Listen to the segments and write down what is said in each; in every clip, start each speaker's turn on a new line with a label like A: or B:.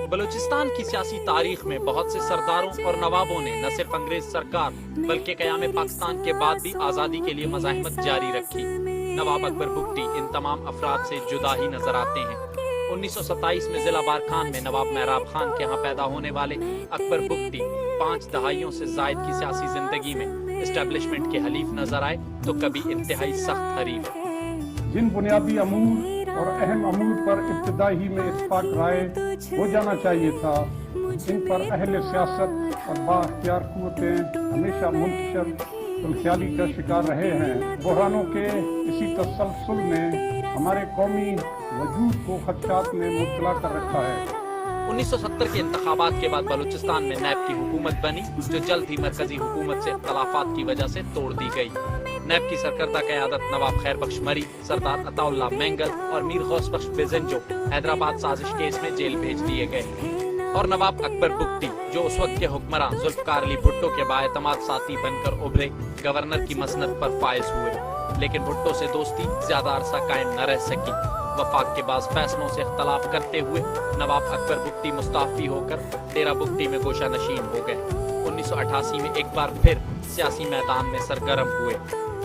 A: بلوچستان کی سیاسی تاریخ میں بہت سے سرداروں اور نوابوں نے نہ صرف انگریز سرکار بلکہ قیام پاکستان کے بعد بھی آزادی کے لیے مزاحمت جاری رکھی۔ نواب اکبر بگٹی ان تمام افراد سے جدا ہی نظر آتے ہیں۔ 1927 میں ضلع بارکھان میں نواب محراب خان کے ہاں پیدا ہونے والے اکبر بگٹی 5 دہائیوں سے زائد کی سیاسی زندگی میں اسٹیبلشمنٹ کے حلیف نظر آئے تو کبھی انتہائی سخت حریف۔
B: جن بنیادی امور اور اہم امور پر ابتدائی ہی میں اتفاق رائے ہو جانا چاہیے تھا، ان پر اہل سیاست اور با اختیار قوتیں ہمیشہ منتشر خیالی کا شکار رہے ہیں۔ بحرانوں کے اسی تسلسل نے ہمارے قومی وجود کو خدشات میں مبتلا کر رکھا ہے۔
A: 1970 کے انتخابات کے بعد بلوچستان میں نیب کی حکومت بنی جو جلد ہی مرکزی حکومت سے اختلافات کی وجہ سے توڑ دی گئی۔ نیب کی سرکردہ قیادت نواب خیر بخش مری، سردار عطا اللہ مینگل اور میر غوث بخش بزنجو حیدرآباد سازش کیس میں جیل بھیج دیے گئے، اور نواب اکبر بگٹی جو اس وقت کے حکمراں ذوالفقار علی بھٹو کے بااعتماد ساتھی بن کر ابھرے، گورنر کی مسند پر فائز ہوئے، لیکن بھٹو سے دوستی زیادہ عرصہ قائم نہ رہ سکی۔ وفاق کے بعض فیصلوں سے اختلاف کرتے ہوئے نواب اکبر بگٹی مستعفی ہو کر ڈیرہ بگٹی میں گوشہ نشین ہو گئے۔ 1988 میں ایک بار پھر سیاسی میدان میں سرگرم ہوئے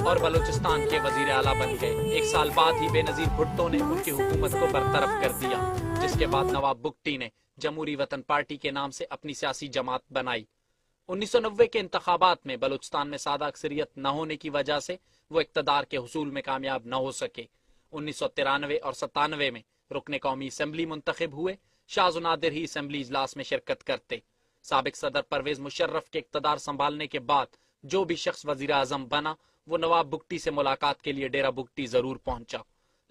A: اور بلوچستان کے وزیر اعلیٰ بن گئے۔ 1 سال بعد ہی بے نظیر بھٹو نے ان کی حکومت کو برطرف کر دیا، جس کے بعد نواب بگٹی نے جمہوری وطن پارٹی کے نام سے اپنی سیاسی جماعت بنائی۔ 1990 کے انتخابات میں بلوچستان میں سادہ اکثریت نہ ہونے کی وجہ سے وہ اقتدار کے حصول میں کامیاب نہ ہو سکے۔ 1993 اور 97 میں رکن قومی اسمبلی منتخب ہوئے، شاذ و نادر ہی اسمبلی اجلاس میں شرکت کرتے۔ سابق صدر پرویز مشرف کے اقتدار سنبھالنے کے بعد جو بھی شخص وزیر اعظم بنا وہ نواب بگٹی سے ملاقات کے لیے ڈیرہ بگٹی ضرور پہنچا،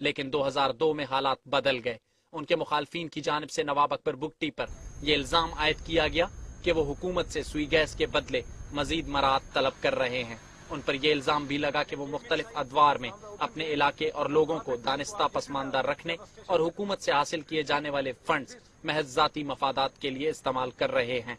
A: لیکن 2002 میں حالات بدل گئے۔ ان کے مخالفین کی جانب سے نواب اکبر بگٹی پر یہ الزام عائد کیا گیا کہ وہ حکومت سے سوئی گیس کے بدلے مزید مراعات طلب کر رہے ہیں۔ ان پر یہ الزام بھی لگا کہ وہ مختلف ادوار میں اپنے علاقے اور لوگوں کو دانستہ پسماندہ رکھنے اور حکومت سے حاصل کیے جانے والے فنڈز محض ذاتی مفادات کے لیے استعمال کر رہے ہیں۔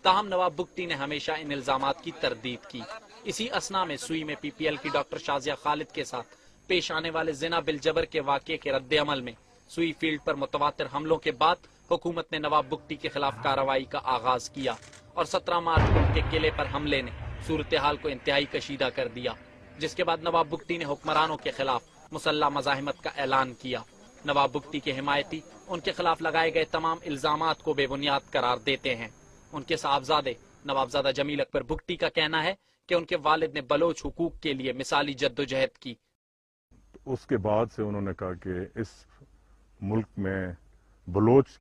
A: تاہم نواب بگٹی نے ہمیشہ ان الزامات کی تردید کی۔ اسی اثنا میں سوئی میں پی پی ایل کی ڈاکٹر شازیہ خالد کے ساتھ پیش آنے والے زنا بالجبر کے واقعے کے رد عمل میں سوئی فیلڈ پر متواتر حملوں کے بعد حکومت نے نواب بگٹی کے خلاف کارروائی کا آغاز کیا، اور 17 مارچ کو ان کے قلعے پر حملے نے صورتحال کو انتہائی کشیدہ کر دیا، جس کے بعد نواب بگٹی نے حکمرانوں کے خلاف مسلح مزاحمت کا اعلان کیا۔ نواب بگٹی کے حمایتی ان کے خلاف لگائے گئے تمام الزامات کو بے بنیاد قرار دیتے ہیں۔ ان کے صاحبزادے نوابزادہ جمیل اکبر بگٹی کا کہنا ہے کہ ان کے والد نے بلوچ حقوق کے لیے مثالی جدوجہد کی۔
C: اس کے بعد سے انہوں نے کہا کہ اس ملک میں بلوچ